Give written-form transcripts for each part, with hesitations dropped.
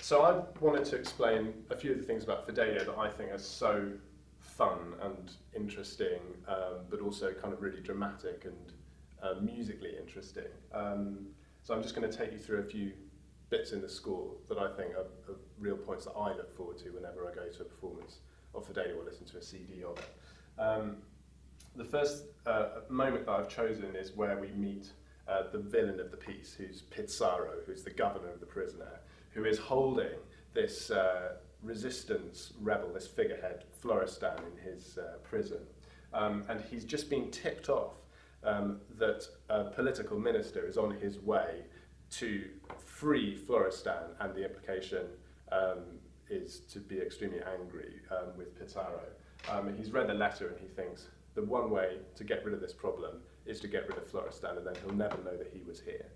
So I wanted to explain a few of the things about Fidelio that I think are so fun and interesting, but also kind of really dramatic and musically interesting. So I'm just going to take you through a few bits in the score that I think are real points that I look forward to whenever I go to a performance of Fidelio or listen to a CD of it. The first moment that I've chosen is where we meet the villain of the piece, who's Pizarro, who's the governor of the prisoner, who is holding this resistance rebel, this figurehead, Florestan, in his prison. And he's just been tipped off that a political minister is on his way to free Florestan, and the implication is to be extremely angry with Pizarro. He's read the letter and he thinks the one way to get rid of this problem is to get rid of Florestan, and then he'll never know that he was here.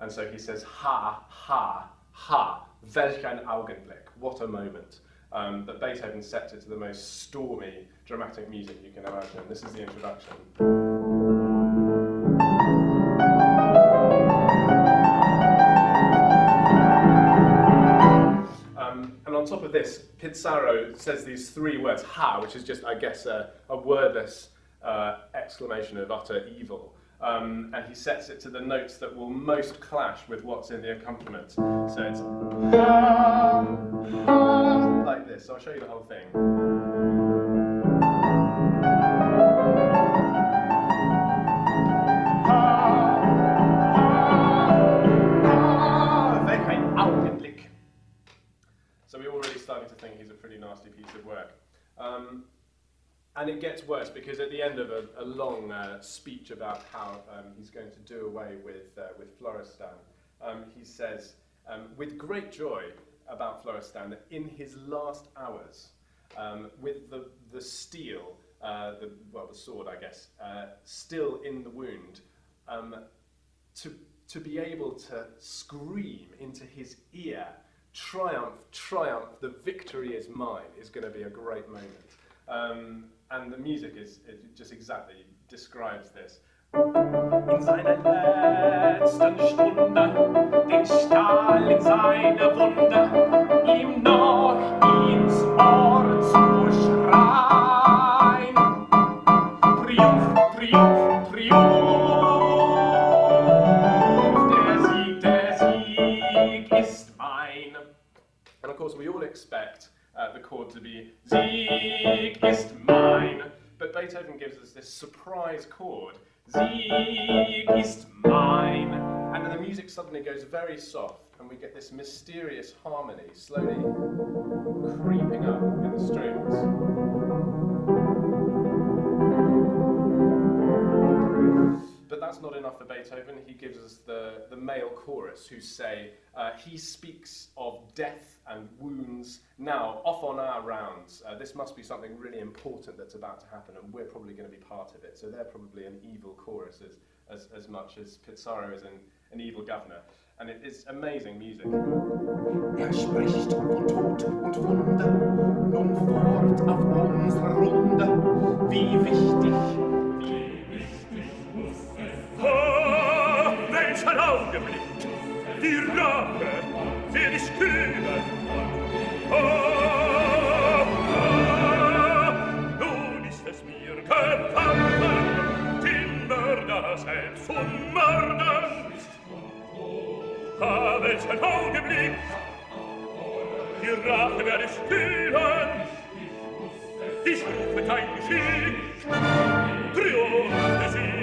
And so he says, ha, ha, ha, welch ein Augenblick, what a moment. But Beethoven sets it to the most stormy, dramatic music you can imagine. This is the introduction. And on top of this, Pizarro says these three words, ha, which is just, I guess, a wordless exclamation of utter evil. And he sets it to the notes that will most clash with what's in the accompaniment. So it's ha, ha, like this. So I'll show you the whole thing. Welch ein Augenblick. So we're already starting to think he's a pretty nasty piece of work. And it gets worse because at the end of a long speech about how he's going to do away with Florestan, he says, with great joy about Florestan, that in his last hours, with the steel, the sword, I guess, still in the wound, to be able to scream into his ear, triumph, triumph, the victory is mine, is going to be a great moment. And the music it just exactly describes this. In seiner letzten Stunde, den Stahl in seiner Wunde, ihm noch ins Ohr zu schreien. Triumph, Triumph, Triumph, der Sieg ist mein. And of course we all expect the chord to be Sieg ist mein, but Beethoven gives us this surprise chord, Sieg ist mein, and then the music suddenly goes very soft and we get this mysterious harmony slowly creeping up in the strings. But that's not enough for Beethoven. He gives us the male chorus who say, he speaks of death and wounds. Now, off on our rounds. This must be something really important that's about to happen, and we're probably going to be part of it. So they're probably an evil chorus as much as Pizarro is an evil governor. And it is amazing music. Spricht von Tod und Wunde, nun fort auf unsere Runde. Wie wichtig welcher Augenblick, die Rache will ich kühlen. Nun ist es mir gefallen, den Mörder selbst zu morden. Welcher Augenblick, die Rache werde ich kühlen. Ich rufe dein Geschick, Triumph des Sieges.